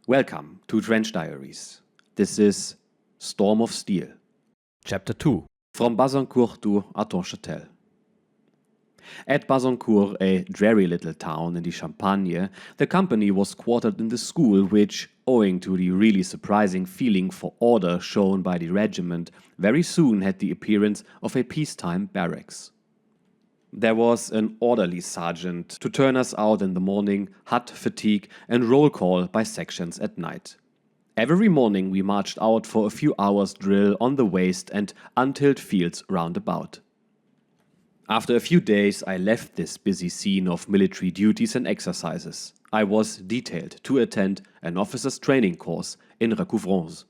Welcome to Trench Diaries. This is Storm of Steel. Chapter 2. From Bazancourt to Hattonchatel. At Bazancourt, a dreary little town in the Champagne, the company was quartered in the school which, owing to the really surprising feeling for order shown by the regiment, very soon had the appearance of a peacetime barracks. There was an orderly sergeant to turn us out in the morning, hut, fatigue, and roll call by sections at night. Every morning we marched out for a few hours' drill on the waste and untilled fields round about. After a few days I left this busy scene of military duties and exercises. I was detailed to attend an officer's training course in Recouvrance.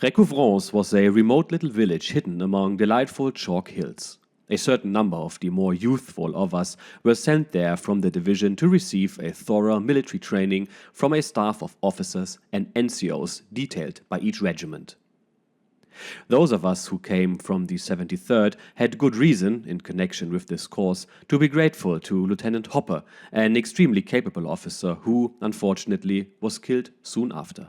Recouvrance was a remote little village hidden among delightful chalk hills. A certain number of the more youthful of us were sent there from the division to receive a thorough military training from a staff of officers and NCOs detailed by each regiment. Those of us who came from the 73rd had good reason, in connection with this course, to be grateful to Lieutenant Hopper, an extremely capable officer who, unfortunately, was killed soon after.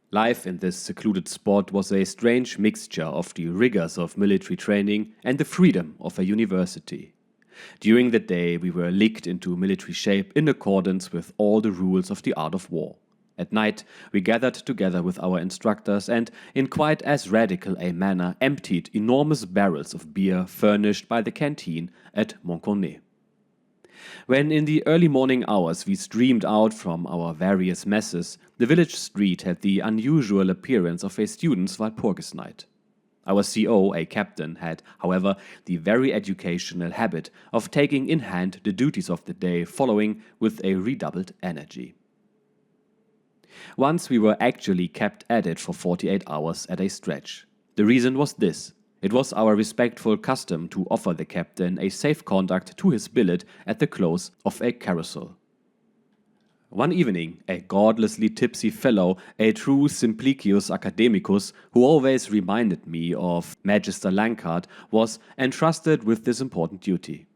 Life in this secluded spot was a strange mixture of the rigors of military training and the freedom of a university. During the day we were licked into military shape in accordance with all the rules of the art of war. At night we gathered together with our instructors and, in quite as radical a manner, emptied enormous barrels of beer furnished by the canteen at Montcornet. When in the early morning hours we streamed out from our various messes, the village street had the unusual appearance of a student's Walpurgis night. Our CO, a captain, had, however, the very educational habit of taking in hand the duties of the day following with a redoubled energy. Once we were actually kept at it for 48 hours at a stretch. The reason was this. It was our respectful custom to offer the captain a safe conduct to his billet at the close of a carousel. One evening, a godlessly tipsy fellow, a true Simplicius Academicus, who always reminded me of Magister Lankard, was entrusted with this important duty.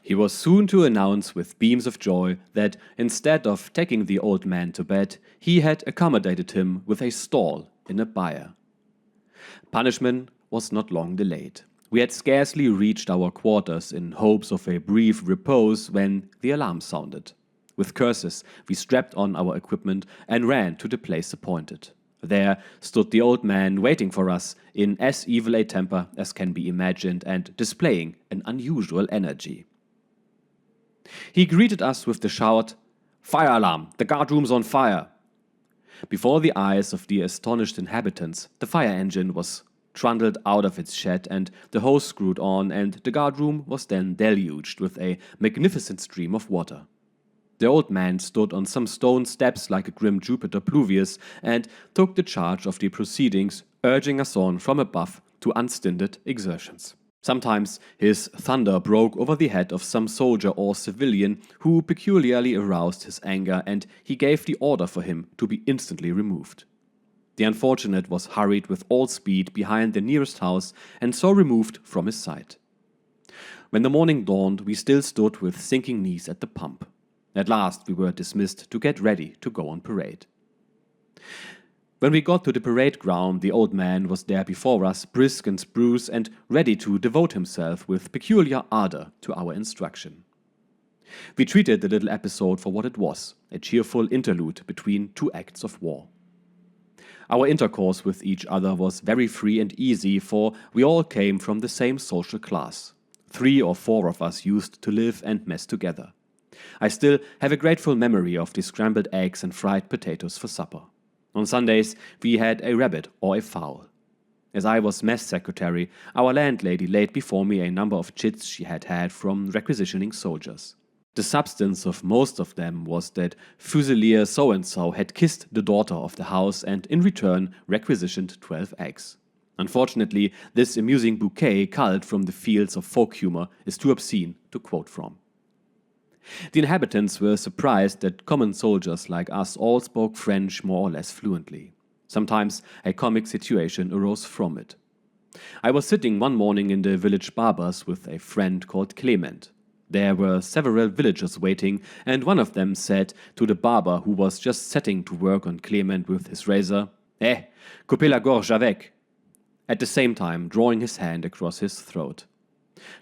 He was soon to announce with beams of joy that, instead of taking the old man to bed, he had accommodated him with a stall in a byre. Punishment was not long delayed. We had scarcely reached our quarters in hopes of a brief repose when the alarm sounded. With curses, we strapped on our equipment and ran to the place appointed. There stood the old man waiting for us in as evil a temper as can be imagined and displaying an unusual energy. He greeted us with the shout, "Fire alarm! The guard room's on fire!" Before the eyes of the astonished inhabitants, the fire engine was trundled out of its shed and the hose screwed on, and the guardroom was then deluged with a magnificent stream of water. The old man stood on some stone steps like a grim Jupiter Pluvius and took the charge of the proceedings, urging us on from above to unstinted exertions. Sometimes his thunder broke over the head of some soldier or civilian who peculiarly aroused his anger, and he gave the order for him to be instantly removed. The unfortunate was hurried with all speed behind the nearest house and so removed from his sight. When the morning dawned, we still stood with sinking knees at the pump. At last we were dismissed to get ready to go on parade. When we got to the parade ground, the old man was there before us, brisk and spruce, and ready to devote himself with peculiar ardor to our instruction. We treated the little episode for what it was, a cheerful interlude between two acts of war. Our intercourse with each other was very free and easy, for we all came from the same social class. 3 or 4 of us used to live and mess together. I still have a grateful memory of the scrambled eggs and fried potatoes for supper. On Sundays we had a rabbit or a fowl. As I was mess secretary, our landlady laid before me a number of chits she had had from requisitioning soldiers. The substance of most of them was that Fusilier so-and-so had kissed the daughter of the house and in return requisitioned 12 eggs. Unfortunately, this amusing bouquet culled from the fields of folk humor is too obscene to quote from. The inhabitants were surprised that common soldiers like us all spoke French more or less fluently. Sometimes a comic situation arose from it. I was sitting one morning in the village barber's with a friend called Clement. There were several villagers waiting, and one of them said to the barber who was just setting to work on Clement with his razor, "Eh, coupez la gorge avec," at the same time drawing his hand across his throat.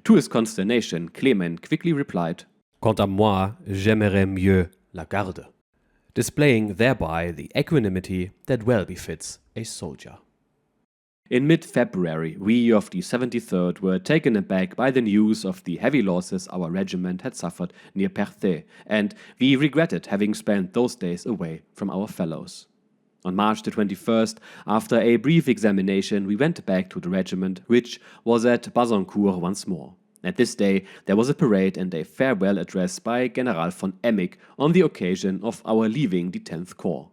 To his consternation, Clement quickly replied, "Quant à moi, j'aimerais mieux la garde," displaying thereby the equanimity that well befits a soldier. In mid-February, we of the 73rd were taken aback by the news of the heavy losses our regiment had suffered near Perthes, and we regretted having spent those days away from our fellows. On March the 21st, after a brief examination, we went back to the regiment, which was at Bazancourt once more. At this day, there was a parade and a farewell address by General von Emmick on the occasion of our leaving the 10th Corps.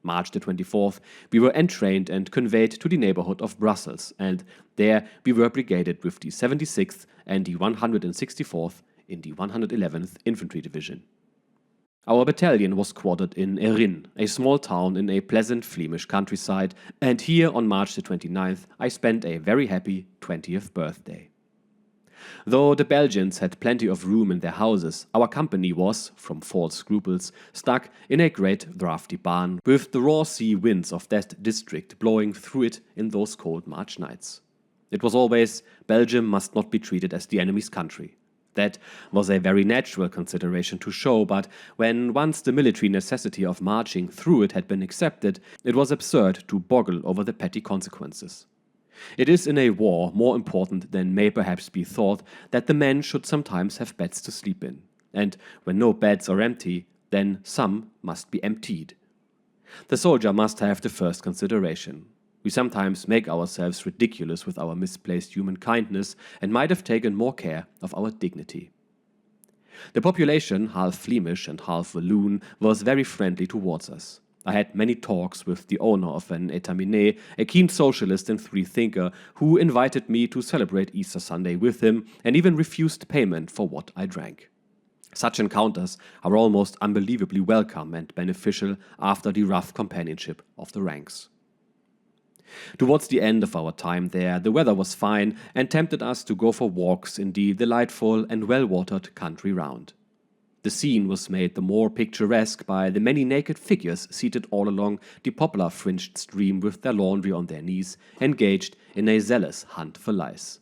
March the 24th, we were entrained and conveyed to the neighborhood of Brussels, and there we were brigaded with the 76th and the 164th in the 111th Infantry Division. Our battalion was quartered in Erin, a small town in a pleasant Flemish countryside, and here on March the 29th I spent a very happy 20th birthday. Though the Belgians had plenty of room in their houses, our company was, from false scruples, stuck in a great draughty barn, with the raw sea winds of that district blowing through it in those cold March nights. It was always, Belgium must not be treated as the enemy's country. That was a very natural consideration to show, but when once the military necessity of marching through it had been accepted, it was absurd to boggle over the petty consequences. It is in a war more important than may perhaps be thought that the men should sometimes have beds to sleep in, and when no beds are empty, then some must be emptied. The soldier must have the first consideration. We sometimes make ourselves ridiculous with our misplaced human kindness and might have taken more care of our dignity. The population, half Flemish and half Walloon, was very friendly towards us. I had many talks with the owner of an étaminet, a keen socialist and free-thinker, who invited me to celebrate Easter Sunday with him and even refused payment for what I drank. Such encounters are almost unbelievably welcome and beneficial after the rough companionship of the ranks. Towards the end of our time there, the weather was fine and tempted us to go for walks in the delightful and well-watered country round. The scene was made the more picturesque by the many naked figures seated all along the poplar-fringed stream with their laundry on their knees, engaged in a zealous hunt for lice.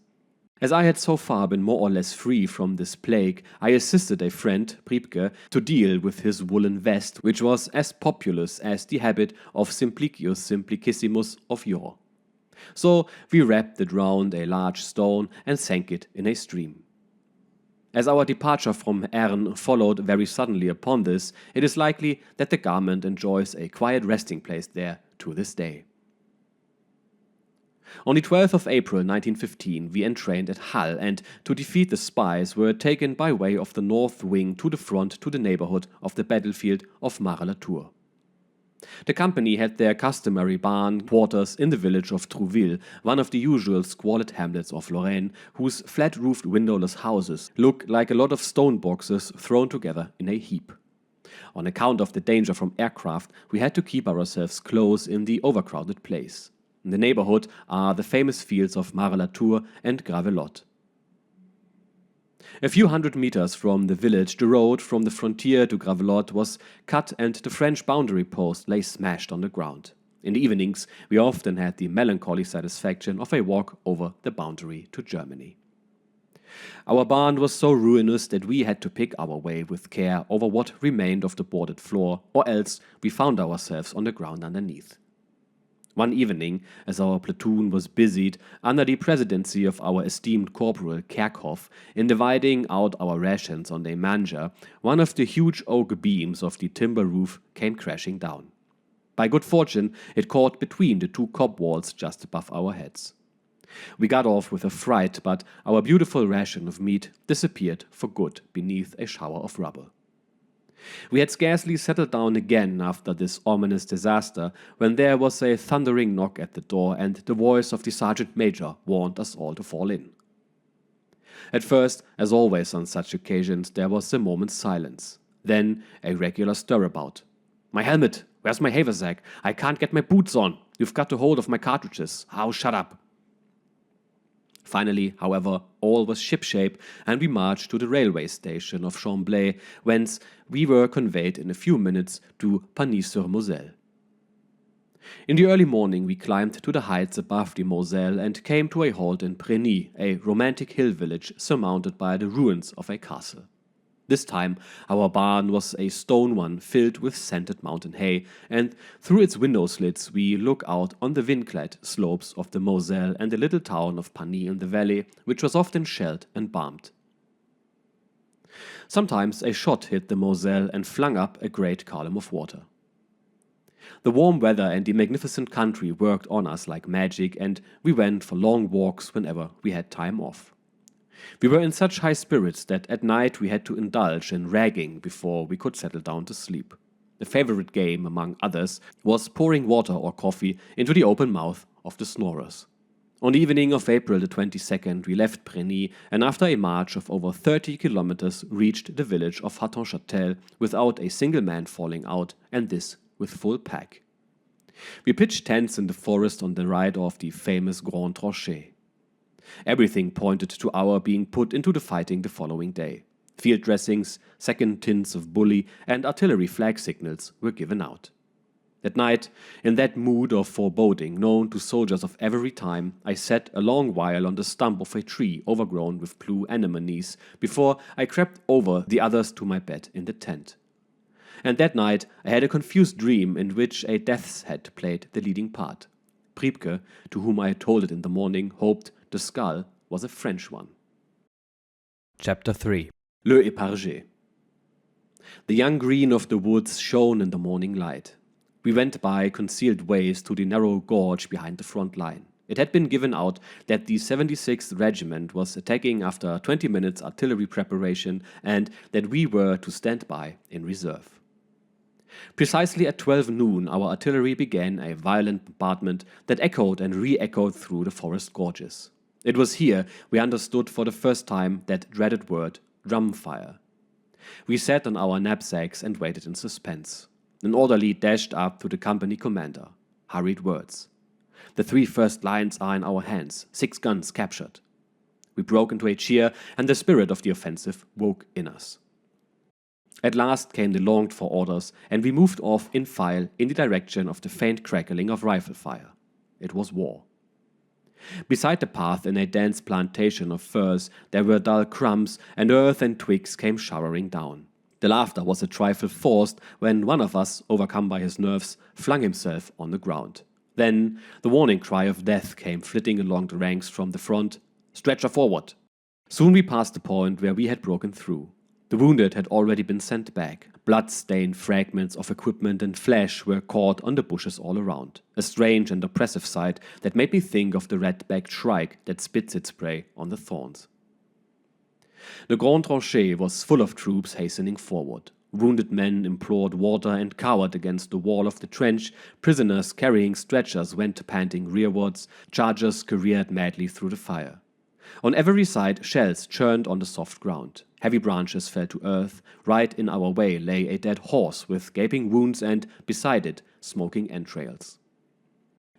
As I had so far been more or less free from this plague, I assisted a friend, Priebke, to deal with his woolen vest, which was as populous as the habit of Simplicius Simplicissimus of yore. So we wrapped it round a large stone and sank it in a stream. As our departure from Ern followed very suddenly upon this, it is likely that the garment enjoys a quiet resting place there to this day. On the 12th of April 1915 we entrained at Hall and, to defeat the spies, were taken by way of the north wing to the front to the neighborhood of the battlefield of Marles-la-Tour. The company had their customary barn quarters in the village of Trouville, one of the usual squalid hamlets of Lorraine, whose flat-roofed windowless houses look like a lot of stone boxes thrown together in a heap. On account of the danger from aircraft, we had to keep ourselves close in the overcrowded place. In the neighborhood are the famous fields of Marles-la-Tour and Gravelotte. A few hundred meters from the village, the road from the frontier to Gravelotte was cut and the French boundary post lay smashed on the ground. In the evenings, we often had the melancholy satisfaction of a walk over the boundary to Germany. Our barn was so ruinous that we had to pick our way with care over what remained of the boarded floor, or else we found ourselves on the ground underneath. One evening, as our platoon was busied, under the presidency of our esteemed Corporal Kerkhoff, in dividing out our rations on a manger, one of the huge oak beams of the timber roof came crashing down. By good fortune, it caught between the two cob walls just above our heads. We got off with a fright, but our beautiful ration of meat disappeared for good beneath a shower of rubble. We had scarcely settled down again after this ominous disaster when there was a thundering knock at the door and the voice of the sergeant major warned us all to fall in. At first, as always on such occasions, there was a moment's silence. Then a regular stir-about. "My helmet! Where's my haversack? I can't get my boots on! You've got a hold of my cartridges! Oh, shut up!" Finally, however, all was shipshape, and we marched to the railway station of Chamblay, whence we were conveyed in a few minutes to Pagny-sur-Moselle. In the early morning we climbed to the heights above the Moselle and came to a halt in Preny, a romantic hill village surmounted by the ruins of a castle. This time our barn was a stone one filled with scented mountain hay, and through its window slits we look out on the wind-clad slopes of the Moselle and the little town of Pagny in the valley, which was often shelled and bombed. Sometimes a shot hit the Moselle and flung up a great column of water. The warm weather and the magnificent country worked on us like magic, and we went for long walks whenever we had time off. We were in such high spirits that at night we had to indulge in ragging before we could settle down to sleep. A favorite game, among others, was pouring water or coffee into the open mouth of the snorers. On the evening of April the 22nd, we left Preny and after a march of over 30 kilometers reached the village of Hattonchatel without a single man falling out, and this with full pack. We pitched tents in the forest on the right of the famous Grand Tronchet. Everything pointed to our being put into the fighting the following day. Field dressings, second tints of bully, and artillery flag signals were given out. At night, in that mood of foreboding known to soldiers of every time, I sat a long while on the stump of a tree overgrown with blue anemones before I crept over the others to my bed in the tent. And that night I had a confused dream in which a death's head played the leading part. Priebke, to whom I had told it in the morning, hoped the skull was a French one. Chapter 3. Le Eparges. The young green of the woods shone in the morning light. We went by concealed ways to the narrow gorge behind the front line. It had been given out that the 76th Regiment was attacking after 20 minutes artillery preparation and that we were to stand by in reserve. Precisely at 12 noon our artillery began a violent bombardment that echoed and re-echoed through the forest gorges. It was here we understood for the first time that dreaded word, drum fire. We sat on our knapsacks and waited in suspense. An orderly dashed up to the company commander. Hurried words. The 3 first lines are in our hands, 6 guns captured. We broke into a cheer, and the spirit of the offensive woke in us. At last came the longed-for orders, and we moved off in file in the direction of the faint crackling of rifle fire. It was war. Beside the path in a dense plantation of firs there were dull crumbs, and earth and twigs came showering down. The laughter was a trifle forced when one of us, overcome by his nerves, flung himself on the ground. Then the warning cry of death came flitting along the ranks from the front. "Stretcher forward!" Soon we passed the point where we had broken through. The wounded had already been sent back. Blood-stained fragments of equipment and flesh were caught on the bushes all around. A strange and oppressive sight that made me think of the red-backed shrike that spits its prey on the thorns. The Grand Tronchet was full of troops hastening forward. Wounded men implored water and cowered against the wall of the trench. Prisoners carrying stretchers went panting rearwards. Chargers careered madly through the fire. On every side, shells churned on the soft ground. Heavy branches fell to earth. Right in our way lay a dead horse with gaping wounds and, beside it, smoking entrails.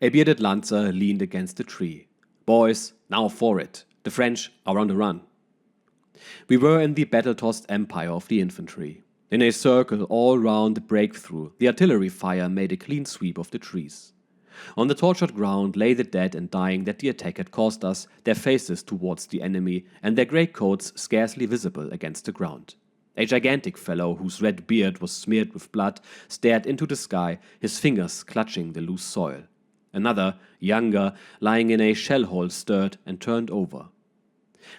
A bearded lancer leaned against a tree. "Boys, now for it. The French are on the run." We were in the battle-tossed empire of the infantry. In a circle all round the breakthrough, the artillery fire made a clean sweep of the trees. On the tortured ground lay the dead and dying that the attack had caused us, their faces towards the enemy, and their grey coats scarcely visible against the ground. A gigantic fellow, whose red beard was smeared with blood, stared into the sky, his fingers clutching the loose soil. Another, younger, lying in a shell hole, stirred and turned over.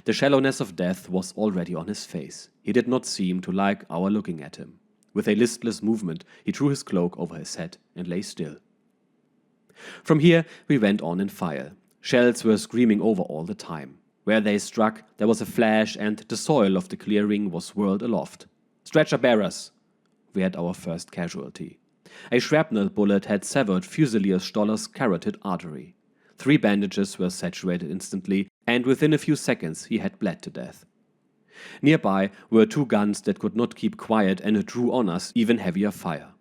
The shallowness of death was already on his face. He did not seem to like our looking at him. With a listless movement, he threw his cloak over his head and lay still. From here we went on in file. Shells were screaming over all the time. Where they struck, there was a flash, and the soil of the clearing was whirled aloft. "Stretcher bearers!" We had our first casualty. A shrapnel bullet had severed Fusilier Stoller's carotid artery. 3 bandages were saturated instantly, and within a few seconds he had bled to death. Nearby were 2 guns that could not keep quiet and drew on us even heavier fire.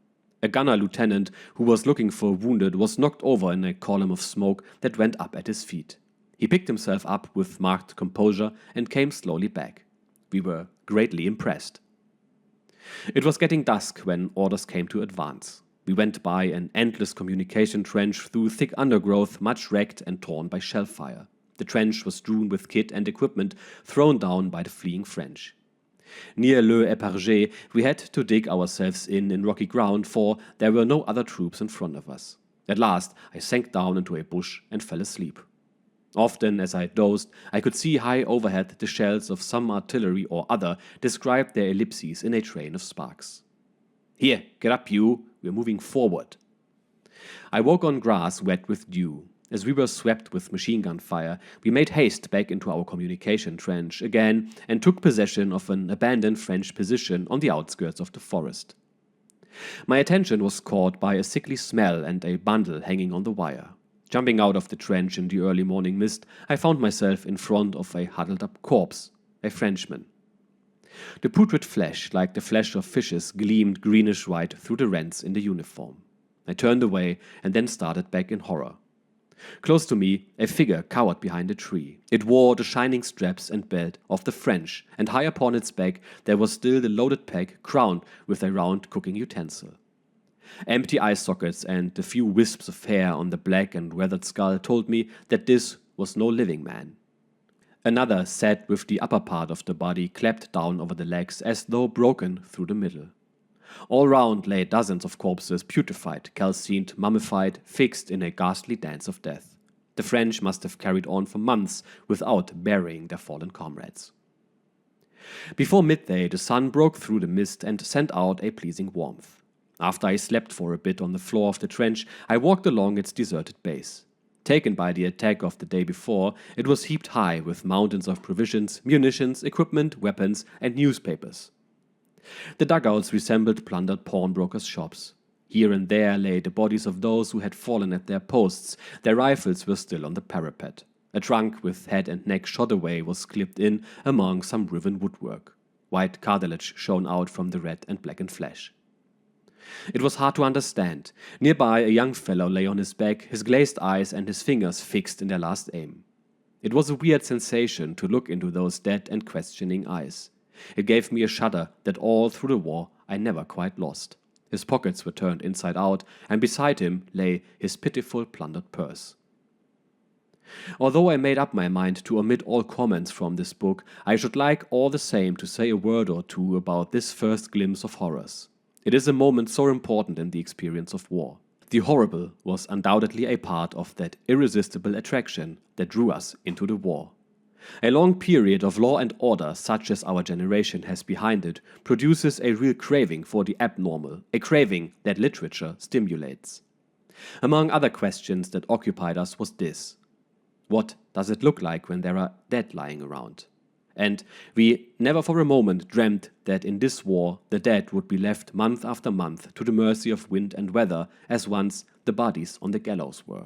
A gunner lieutenant who was looking for a wounded was knocked over in a column of smoke that went up at his feet. He picked himself up with marked composure and came slowly back. We were greatly impressed. It was getting dusk when orders came to advance. We went by an endless communication trench through thick undergrowth, much wrecked and torn by shell fire. The trench was strewn with kit and equipment thrown down by the fleeing French. Near Le Eparges, we had to dig ourselves in rocky ground, for there were no other troops in front of us. At last, I sank down into a bush and fell asleep. Often, as I dozed, I could see high overhead the shells of some artillery or other describe their ellipses in a train of sparks. "Here, get up, you! We're moving forward." I woke on grass wet with dew. As we were swept with machine gun fire, we made haste back into our communication trench again and took possession of an abandoned French position on the outskirts of the forest. My attention was caught by a sickly smell and a bundle hanging on the wire. Jumping out of the trench in the early morning mist, I found myself in front of a huddled-up corpse, a Frenchman. The putrid flesh, like the flesh of fishes, gleamed greenish-white through the rents in the uniform. I turned away and then started back in horror. Close to me, a figure cowered behind a tree. It wore the shining straps and belt of the French, and high upon its back there was still the loaded pack crowned with a round cooking utensil. Empty eye sockets and the few wisps of hair on the black and weathered skull told me that this was no living man. Another sat with the upper part of the body clapped down over the legs as though broken through the middle. All round lay dozens of corpses, putrefied, calcined, mummified, fixed in a ghastly dance of death. The French must have carried on for months without burying their fallen comrades. Before midday, the sun broke through the mist and sent out a pleasing warmth. After I slept for a bit on the floor of the trench, I walked along its deserted base. Taken by the attack of the day before, it was heaped high with mountains of provisions, munitions, equipment, weapons, and newspapers. The dugouts resembled plundered pawnbrokers' shops. Here and there lay the bodies of those who had fallen at their posts. Their rifles were still on the parapet. A trunk with head and neck shot away was clipped in among some riven woodwork. White cartilage shone out from the red and blackened flesh. It was hard to understand. Nearby, a young fellow lay on his back, his glazed eyes and his fingers fixed in their last aim. It was a weird sensation to look into those dead and questioning eyes. It gave me a shudder that all through the war I never quite lost. His pockets were turned inside out, and beside him lay his pitiful plundered purse. Although I made up my mind to omit all comments from this book, I should like all the same to say a word or two about this first glimpse of horrors. It is a moment so important in the experience of war. The horrible was undoubtedly a part of that irresistible attraction that drew us into the war. A long period of law and order, such as our generation has behind it, produces a real craving for the abnormal, a craving that literature stimulates. Among other questions that occupied us was this: what does it look like when there are dead lying around? And we never for a moment dreamt that in this war the dead would be left month after month to the mercy of wind and weather, as once the bodies on the gallows were.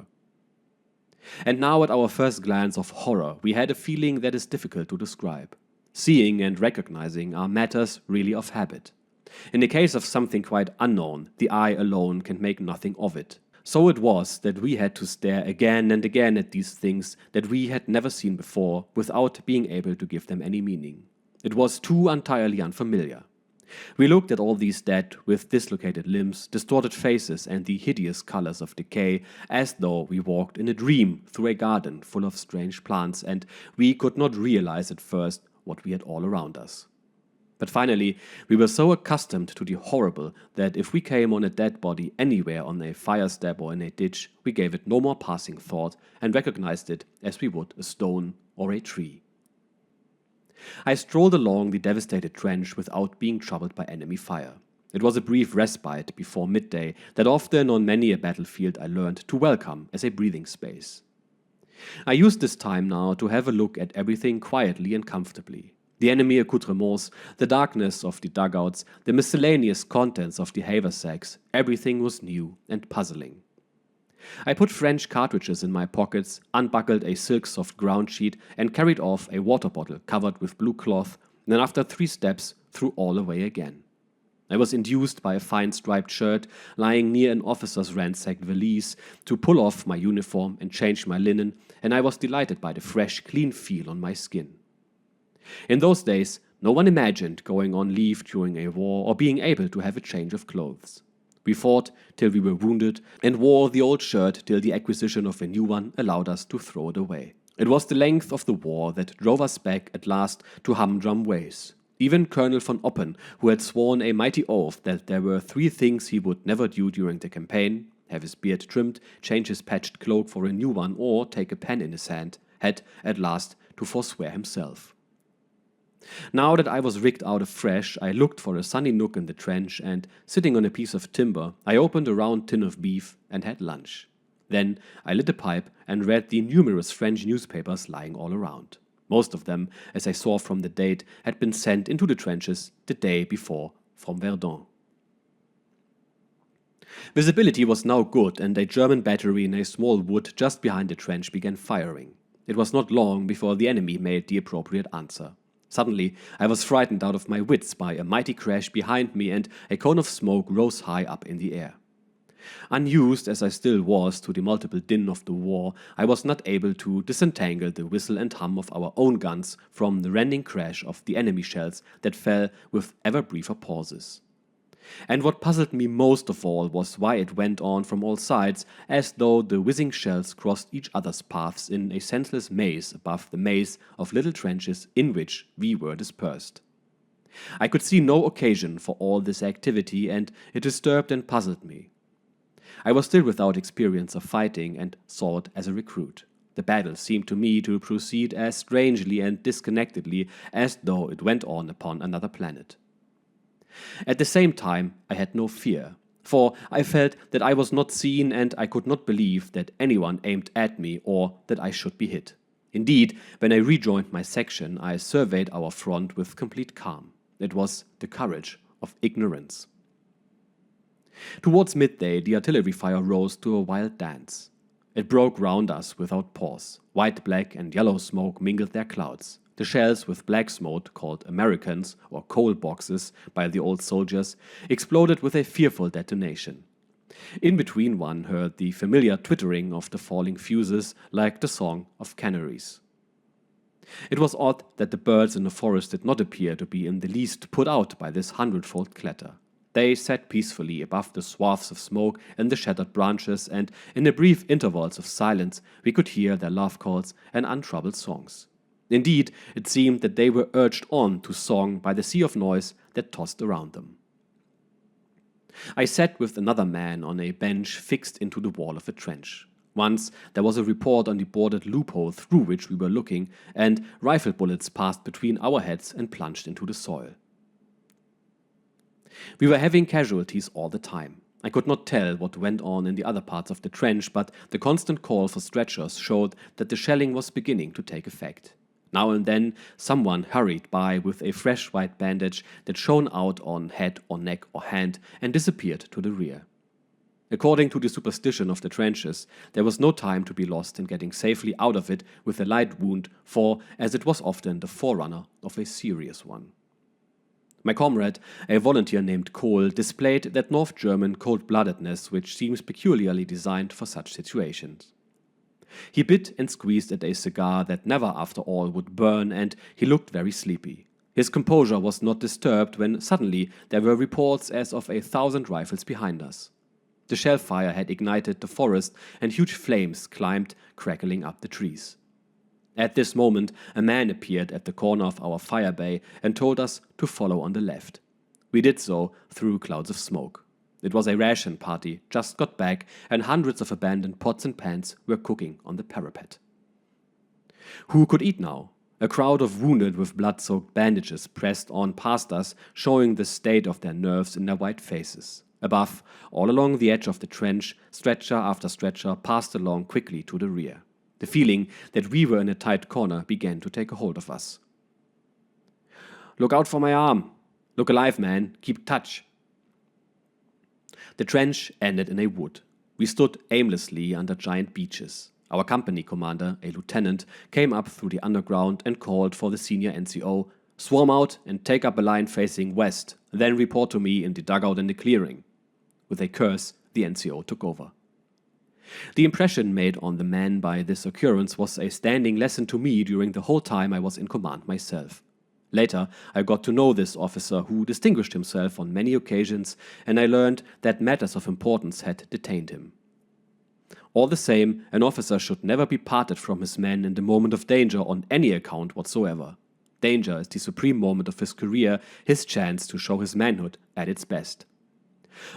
And now at our first glance of horror, we had a feeling that is difficult to describe. Seeing and recognizing are matters really of habit. In the case of something quite unknown, the eye alone can make nothing of it. So it was that we had to stare again and again at these things that we had never seen before without being able to give them any meaning. It was too entirely unfamiliar. We looked at all these dead with dislocated limbs, distorted faces, and the hideous colors of decay as though we walked in a dream through a garden full of strange plants, and we could not realize at first what we had all around us. But finally, we were so accustomed to the horrible that if we came on a dead body anywhere on a fire step or in a ditch, we gave it no more passing thought and recognized it as we would a stone or a tree. I strolled along the devastated trench without being troubled by enemy fire. It was a brief respite before midday that often on many a battlefield I learned to welcome as a breathing space. I used this time now to have a look at everything quietly and comfortably. The enemy accoutrements, the darkness of the dugouts, the miscellaneous contents of the haversacks, everything was new and puzzling. I put French cartridges in my pockets, unbuckled a silk-soft ground sheet, and carried off a water bottle covered with blue cloth, then after 3 steps threw all away again. I was induced by a fine striped shirt lying near an officer's ransacked valise to pull off my uniform and change my linen, and I was delighted by the fresh, clean feel on my skin. In those days, no one imagined going on leave during a war or being able to have a change of clothes. We fought till we were wounded and wore the old shirt till the acquisition of a new one allowed us to throw it away. It was the length of the war that drove us back at last to humdrum ways. Even Colonel von Oppen, who had sworn a mighty oath that there were 3 things he would never do during the campaign, have his beard trimmed, change his patched cloak for a new one, or take a pen in his hand, had at last to forswear himself. Now that I was rigged out afresh, I looked for a sunny nook in the trench, and, sitting on a piece of timber, I opened a round tin of beef and had lunch. Then I lit a pipe and read the numerous French newspapers lying all around. Most of them, as I saw from the date, had been sent into the trenches the day before from Verdun. Visibility was now good, and a German battery in a small wood just behind the trench began firing. It was not long before the enemy made the appropriate answer. Suddenly, I was frightened out of my wits by a mighty crash behind me, and a cone of smoke rose high up in the air. Unused as I still was to the multiple din of the war, I was not able to disentangle the whistle and hum of our own guns from the rending crash of the enemy shells that fell with ever briefer pauses. And what puzzled me most of all was why it went on from all sides, as though the whizzing shells crossed each other's paths in a senseless maze above the maze of little trenches in which we were dispersed. I could see no occasion for all this activity, and it disturbed and puzzled me. I was still without experience of fighting and saw it as a recruit. The battle seemed to me to proceed as strangely and disconnectedly as though it went on upon another planet. At the same time, I had no fear, for I felt that I was not seen, and I could not believe that anyone aimed at me or that I should be hit. Indeed, when I rejoined my section, I surveyed our front with complete calm. It was the courage of ignorance. Towards midday, the artillery fire rose to a wild dance. It broke round us without pause. White, black, and yellow smoke mingled their clouds. The shells with black smoke, called Americans or coal boxes by the old soldiers, exploded with a fearful detonation. In between one heard the familiar twittering of the falling fuses like the song of canaries. It was odd that the birds in the forest did not appear to be in the least put out by this hundredfold clatter. They sat peacefully above the swaths of smoke and the shattered branches, and in the brief intervals of silence we could hear their love calls and untroubled songs. Indeed, it seemed that they were urged on to song by the sea of noise that tossed around them. I sat with another man on a bench fixed into the wall of a trench. Once there was a report on the boarded loophole through which we were looking, and rifle bullets passed between our heads and plunged into the soil. We were having casualties all the time. I could not tell what went on in the other parts of the trench, but the constant call for stretchers showed that the shelling was beginning to take effect. Now and then someone hurried by with a fresh white bandage that shone out on head or neck or hand and disappeared to the rear. According to the superstition of the trenches, there was no time to be lost in getting safely out of it with a light wound, for as it was often the forerunner of a serious one. My comrade, a volunteer named Kohl, displayed that North German cold-bloodedness which seems peculiarly designed for such situations. He bit and squeezed at a cigar that never after all would burn, and he looked very sleepy. His composure was not disturbed when suddenly there were reports as of 1,000 rifles behind us. The shell fire had ignited the forest, and huge flames climbed, crackling up the trees. At this moment, a man appeared at the corner of our fire bay and told us to follow on the left. We did so through clouds of smoke. It was a ration party, just got back, and hundreds of abandoned pots and pans were cooking on the parapet. Who could eat now? A crowd of wounded with blood-soaked bandages pressed on past us, showing the state of their nerves in their white faces. Above, all along the edge of the trench, stretcher after stretcher passed along quickly to the rear. The feeling that we were in a tight corner began to take a hold of us. "Look out for my arm! Look alive, man! Keep touch!" The trench ended in a wood. We stood aimlessly under giant beeches. Our company commander, a lieutenant, came up through the underground and called for the senior NCO, Swarm out and take up a line facing west, then report to me in the dugout in the clearing." With a curse, the NCO took over. The impression made on the men by this occurrence was a standing lesson to me during the whole time I was in command myself. Later, I got to know this officer who distinguished himself on many occasions, and I learned that matters of importance had detained him. All the same, an officer should never be parted from his men in the moment of danger on any account whatsoever. Danger is the supreme moment of his career, his chance to show his manhood at its best.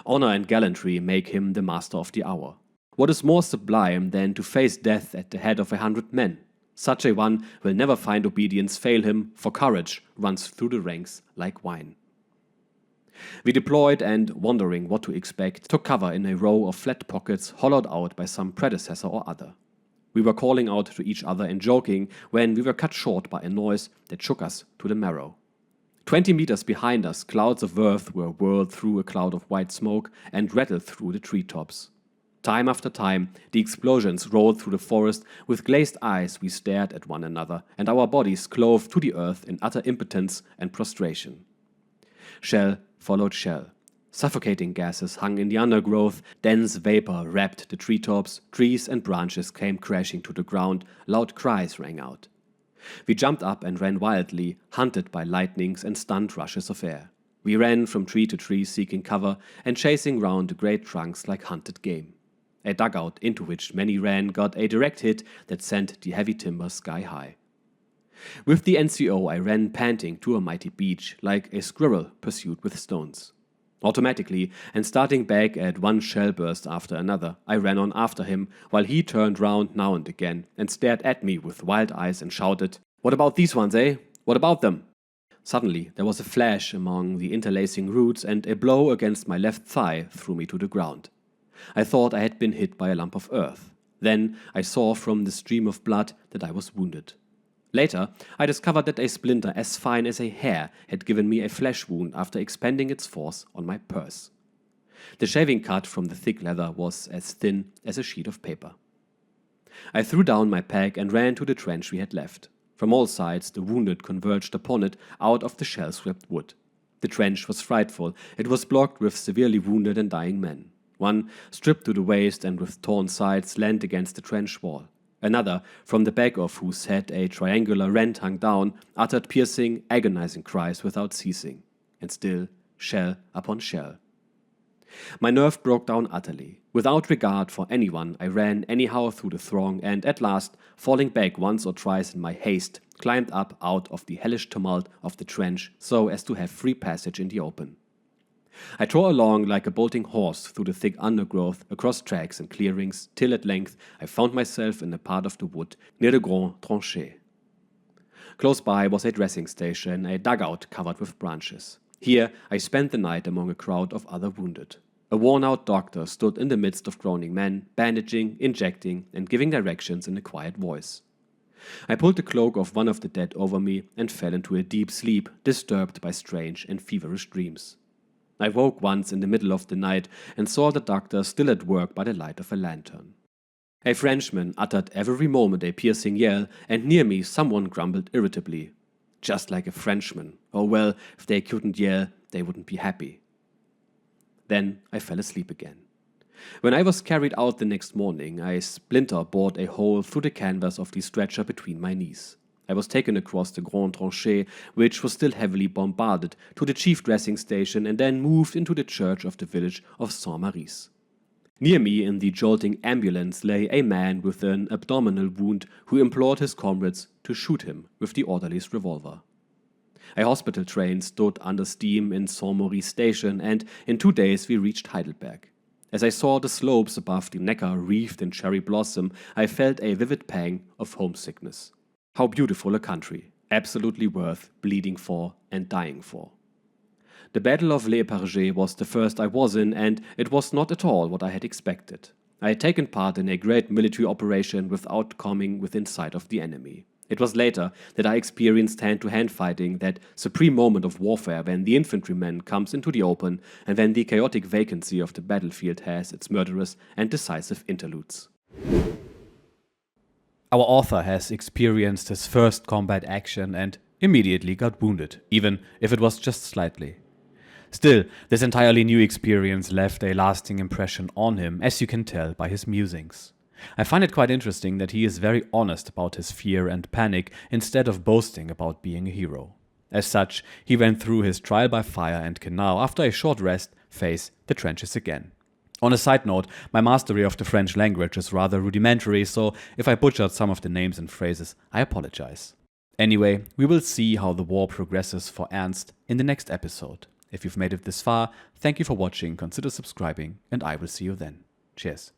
Honor and gallantry make him the master of the hour. What is more sublime than to face death at the head of 100 men? Such a one will never find obedience fail him, for courage runs through the ranks like wine. We deployed and, wondering what to expect, took cover in a row of flat pockets hollowed out by some predecessor or other. We were calling out to each other and joking when we were cut short by a noise that shook us to the marrow. 20 meters behind us, clouds of earth were whirled through a cloud of white smoke and rattled through the treetops. Time after time, the explosions rolled through the forest. With glazed eyes we stared at one another, and our bodies clove to the earth in utter impotence and prostration. Shell followed shell. Suffocating gases hung in the undergrowth, dense vapor wrapped the treetops, trees and branches came crashing to the ground, loud cries rang out. We jumped up and ran wildly, hunted by lightnings and stunned rushes of air. We ran from tree to tree seeking cover and chasing round the great trunks like hunted game. A dugout into which many ran got a direct hit that sent the heavy timber sky high. With the NCO I ran panting to a mighty beach, like a squirrel pursued with stones. Automatically, and starting back at one shell burst after another, I ran on after him, while he turned round now and again and stared at me with wild eyes and shouted, "What about these ones, eh? What about them?" Suddenly there was a flash among the interlacing roots, and a blow against my left thigh threw me to the ground. I thought I had been hit by a lump of earth. Then I saw from the stream of blood that I was wounded. Later, I discovered that a splinter as fine as a hair had given me a flesh wound after expending its force on my purse. The shaving cut from the thick leather was as thin as a sheet of paper. I threw down my pack and ran to the trench we had left. From all sides the wounded converged upon it out of the shell-swept wood. The trench was frightful. It was blocked with severely wounded and dying men. One, stripped to the waist and with torn sides, leaned against the trench wall. Another, from the back of whose head a triangular rent hung down, uttered piercing, agonizing cries without ceasing. And still, shell upon shell. My nerve broke down utterly. Without regard for anyone, I ran anyhow through the throng and, at last, falling back once or twice in my haste, climbed up out of the hellish tumult of the trench so as to have free passage in the open. I tore along like a bolting horse through the thick undergrowth, across tracks and clearings, till at length I found myself in a part of the wood near the Grand Tranchée. Close by was a dressing station, a dugout covered with branches. Here I spent the night among a crowd of other wounded. A worn-out doctor stood in the midst of groaning men, bandaging, injecting, and giving directions in a quiet voice. I pulled the cloak of one of the dead over me and fell into a deep sleep, disturbed by strange and feverish dreams. I woke once in the middle of the night and saw the doctor still at work by the light of a lantern. A Frenchman uttered every moment a piercing yell, and near me someone grumbled irritably. Just like a Frenchman. Oh well, if they couldn't yell, they wouldn't be happy. Then I fell asleep again. When I was carried out the next morning, a splinter bored a hole through the canvas of the stretcher between my knees. I was taken across the Grand Tranchée, which was still heavily bombarded, to the chief dressing station and then moved into the church of the village of Saint-Maurice. Near me in the jolting ambulance lay a man with an abdominal wound who implored his comrades to shoot him with the orderly's revolver. A hospital train stood under steam in Saint-Maurice station, and in 2 days we reached Heidelberg. As I saw the slopes above the Neckar wreathed in cherry blossom, I felt a vivid pang of homesickness. How beautiful a country, absolutely worth bleeding for and dying for. The Battle of Les Eparges was the first I was in, and it was not at all what I had expected. I had taken part in a great military operation without coming within sight of the enemy. It was later that I experienced hand-to-hand fighting, that supreme moment of warfare when the infantryman comes into the open and when the chaotic vacancy of the battlefield has its murderous and decisive interludes. Our author has experienced his first combat action, and immediately got wounded, even if it was just slightly. Still, this entirely new experience left a lasting impression on him, as you can tell by his musings. I find it quite interesting that he is very honest about his fear and panic instead of boasting about being a hero. As such, he went through his trial by fire and can now, after a short rest, face the trenches again. On a side note, my mastery of the French language is rather rudimentary, so if I butchered some of the names and phrases, I apologize. Anyway, we will see how the war progresses for Ernst in the next episode. If you've made it this far, thank you for watching, consider subscribing, and I will see you then. Cheers.